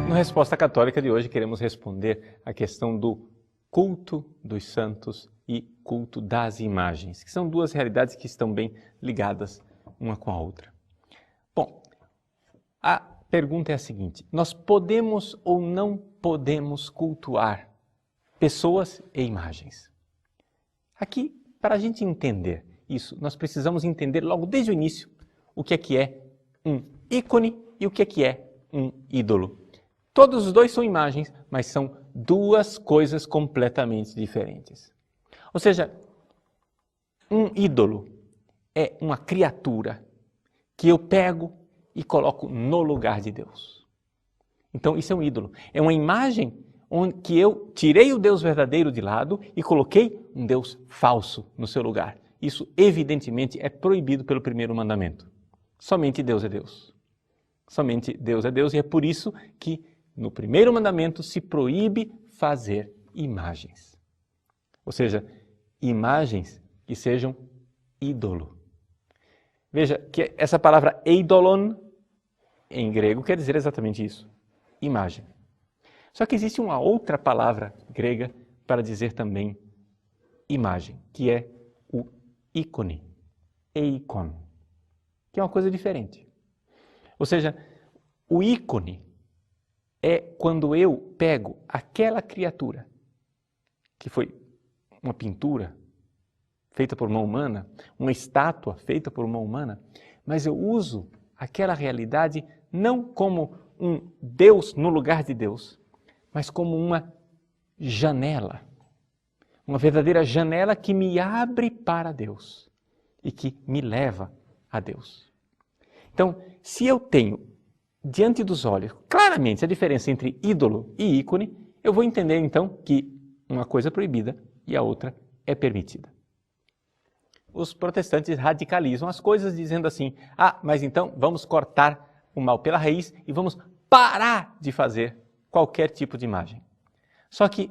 Na Resposta Católica de hoje, queremos responder a questão do culto dos santos e culto das imagens, que são duas realidades que estão bem ligadas uma com a outra. Bom, a pergunta é a seguinte: nós podemos ou não podemos cultuar pessoas e imagens? Aqui, para a gente entender isso, nós precisamos entender logo desde o início o que é um ícone e o que é um ídolo. Todos os dois são imagens, mas são duas coisas completamente diferentes. Ou seja, um ídolo é uma criatura que eu pego e coloco no lugar de Deus. Então isso é um ídolo. É uma imagem onde que eu tirei o Deus verdadeiro de lado e coloquei um Deus falso no seu lugar. Isso evidentemente é proibido pelo primeiro mandamento. Somente Deus é Deus. Somente Deus é Deus e é por isso que no primeiro mandamento se proíbe fazer imagens. Ou seja, imagens que sejam ídolo. Veja que essa palavra eidolon, em grego, quer dizer exatamente isso, imagem. Só que existe uma outra palavra grega para dizer também imagem, que é o ícone, eikon, que é uma coisa diferente. Ou seja, o ícone é quando eu pego aquela criatura, que foi uma pintura feita por mão humana, uma estátua feita por mão humana, mas eu uso aquela realidade não como um Deus no lugar de Deus, mas como uma janela, uma verdadeira janela que me abre para Deus e que me leva a Deus. Então, se eu tenho diante dos olhos claramente a diferença entre ídolo e ícone, eu vou entender então que uma coisa é proibida e a outra é permitida. Os protestantes radicalizam as coisas dizendo assim: mas então vamos cortar o mal pela raiz e vamos parar de fazer qualquer tipo de imagem. Só que,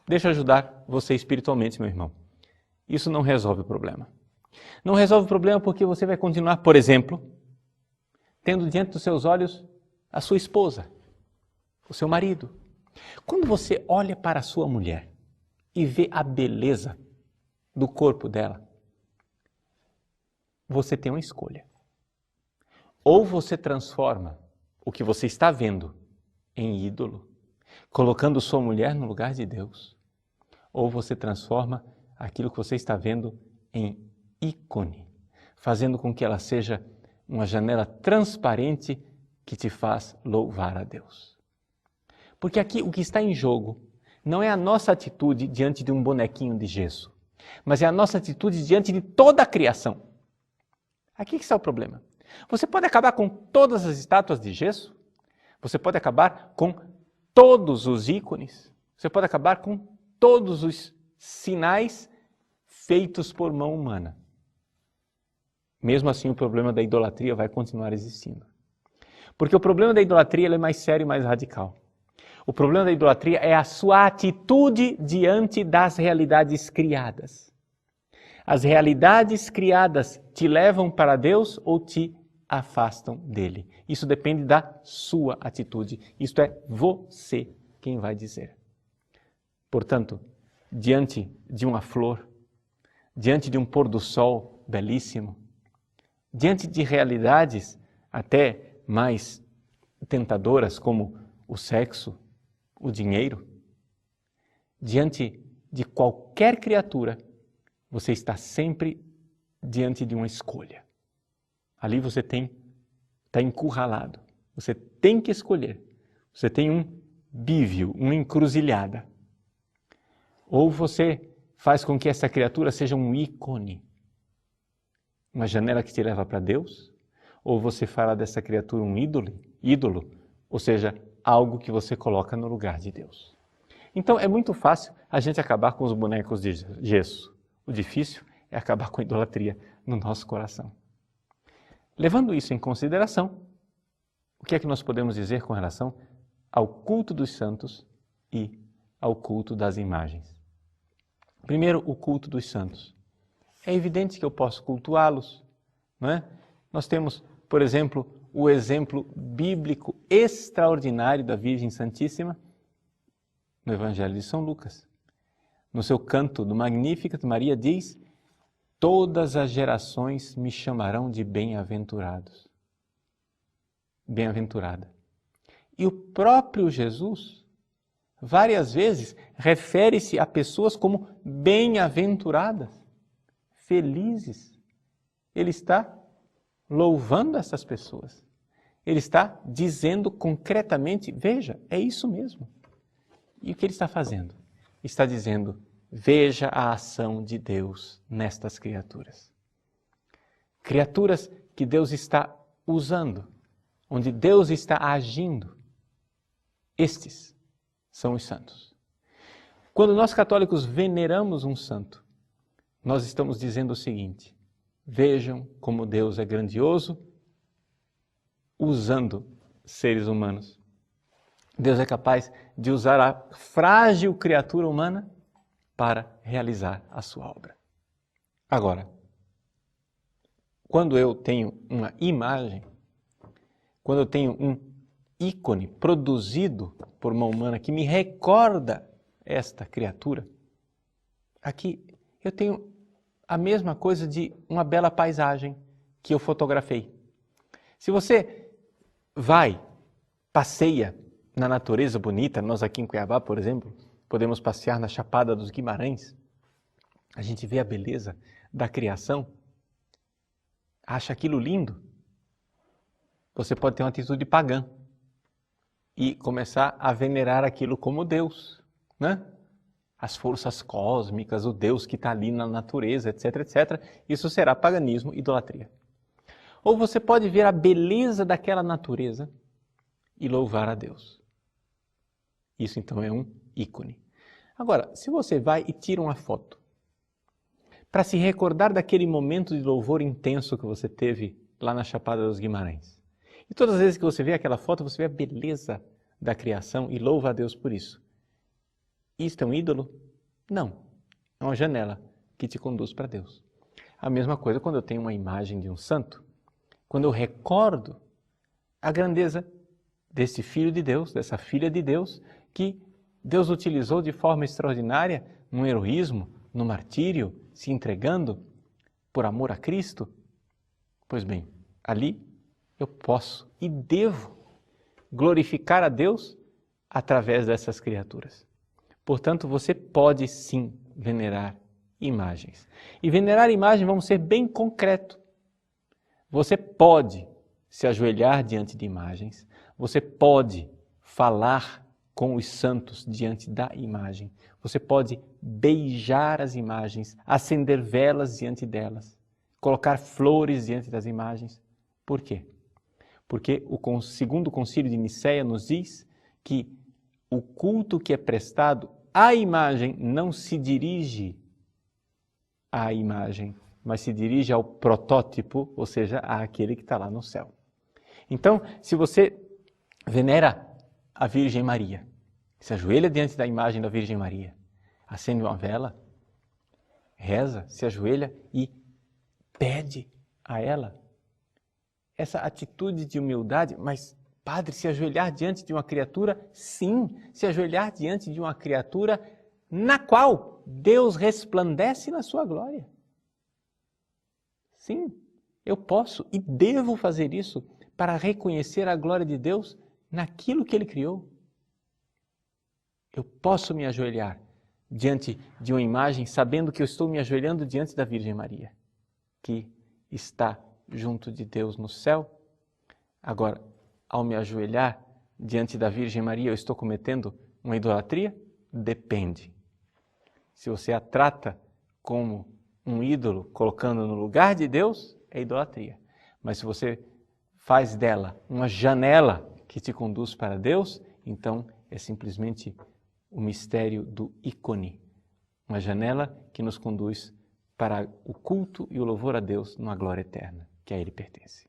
deixa eu ajudar você espiritualmente, meu irmão. Isso não resolve o problema. Não resolve o problema porque você vai continuar, por exemplo, tendo diante dos seus olhos a sua esposa, o seu marido. Quando você olha para a sua mulher e vê a beleza do corpo dela, você tem uma escolha. Ou você transforma o que você está vendo em ídolo, colocando sua mulher no lugar de Deus, ou você transforma aquilo que você está vendo em ícone, fazendo com que ela seja uma janela transparente que te faz louvar a Deus. Porque aqui o que está em jogo não é a nossa atitude diante de um bonequinho de gesso, mas é a nossa atitude diante de toda a criação. Aqui que está o problema. Você pode acabar com todas as estátuas de gesso, você pode acabar com todos os ícones, você pode acabar com todos os sinais feitos por mão humana. Mesmo assim, o problema da idolatria vai continuar existindo. Porque o problema da idolatria é mais sério e mais radical. O problema da idolatria é a sua atitude diante das realidades criadas. As realidades criadas te levam para Deus ou te afastam dele. Isso depende da sua atitude. Isto é você quem vai dizer. Portanto, diante de uma flor, diante de um pôr do sol belíssimo, diante de realidades até mais tentadoras como o sexo, o dinheiro, diante de qualquer criatura, você está sempre diante de uma escolha. Ali você está encurralado. Você tem que escolher. Você tem um bívio, uma encruzilhada. Ou você faz com que essa criatura seja um ícone, uma janela que te leva para Deus, ou você fará dessa criatura um ídolo, ou seja, algo que você coloca no lugar de Deus. Então é muito fácil a gente acabar com os bonecos de gesso. O difícil é acabar com a idolatria no nosso coração. Levando isso em consideração, o que é que nós podemos dizer com relação ao culto dos santos e ao culto das imagens? Primeiro, o culto dos santos. É evidente que eu posso cultuá-los, não é? Nós temos, por exemplo, o exemplo bíblico extraordinário da Virgem Santíssima no Evangelho de São Lucas. No seu canto do Magnificat, Maria diz: todas as gerações me chamarão de bem-aventurados. Bem-aventurada. E o próprio Jesus, várias vezes, refere-se a pessoas como bem-aventuradas, felizes. Ele está louvando essas pessoas. Ele está dizendo concretamente, veja, é isso mesmo. E o que ele está fazendo? Está dizendo, veja a ação de Deus nestas criaturas. Criaturas que Deus está usando, onde Deus está agindo. Estes são os santos. Quando nós católicos veneramos um santo, nós estamos dizendo o seguinte: vejam como Deus é grandioso usando seres humanos. Deus é capaz de usar a frágil criatura humana para realizar a sua obra. Agora, quando eu tenho uma imagem, quando eu tenho um ícone produzido por uma humana que me recorda esta criatura, aqui eu tenho a mesma coisa de uma bela paisagem que eu fotografei. Se você passeia na natureza bonita, nós aqui em Cuiabá, por exemplo, podemos passear na Chapada dos Guimarães, a gente vê a beleza da criação, acha aquilo lindo, você pode ter uma atitude pagã e começar a venerar aquilo como Deus, né? As forças cósmicas, o Deus que está ali na natureza, etc, etc. Isso será paganismo, idolatria. Ou você pode ver a beleza daquela natureza e louvar a Deus. Isso então é um ícone. Agora, se você vai e tira uma foto para se recordar daquele momento de louvor intenso que você teve lá na Chapada dos Guimarães, e todas as vezes que você vê aquela foto, você vê a beleza da criação e louva a Deus por isso. Isto é um ídolo? Não. É uma janela que te conduz para Deus. A mesma coisa quando eu tenho uma imagem de um santo, quando eu recordo a grandeza desse Filho de Deus, dessa Filha de Deus, que Deus utilizou de forma extraordinária no heroísmo, no martírio, se entregando por amor a Cristo. Pois bem, ali eu posso e devo glorificar a Deus através dessas criaturas. Portanto, você pode sim venerar imagens. E venerar imagens, vamos ser bem concreto. Você pode se ajoelhar diante de imagens, você pode falar com os santos diante da imagem, você pode beijar as imagens, acender velas diante delas, colocar flores diante das imagens. Por quê? Porque o segundo concílio de Nicéia nos diz que o culto que é prestado à imagem não se dirige à imagem, mas se dirige ao protótipo, ou seja, àquele que está lá no céu. Então, se você venera a Virgem Maria, se ajoelha diante da imagem da Virgem Maria, acende uma vela, reza, se ajoelha e pede a ela essa atitude de humildade. Mas, padre, se ajoelhar diante de uma criatura? Sim, se ajoelhar diante de uma criatura na qual Deus resplandece na sua glória. Sim, eu posso e devo fazer isso para reconhecer a glória de Deus naquilo que Ele criou. Eu posso me ajoelhar diante de uma imagem sabendo que eu estou me ajoelhando diante da Virgem Maria, que está junto de Deus no céu. Agora, ao me ajoelhar diante da Virgem Maria, eu estou cometendo uma idolatria? Depende. Se você a trata como um ídolo, colocando no lugar de Deus, é idolatria. Mas se você faz dela uma janela que te conduz para Deus, então é simplesmente o mistério do ícone. Uma janela que nos conduz para o culto e o louvor a Deus numa glória eterna, que a Ele pertence.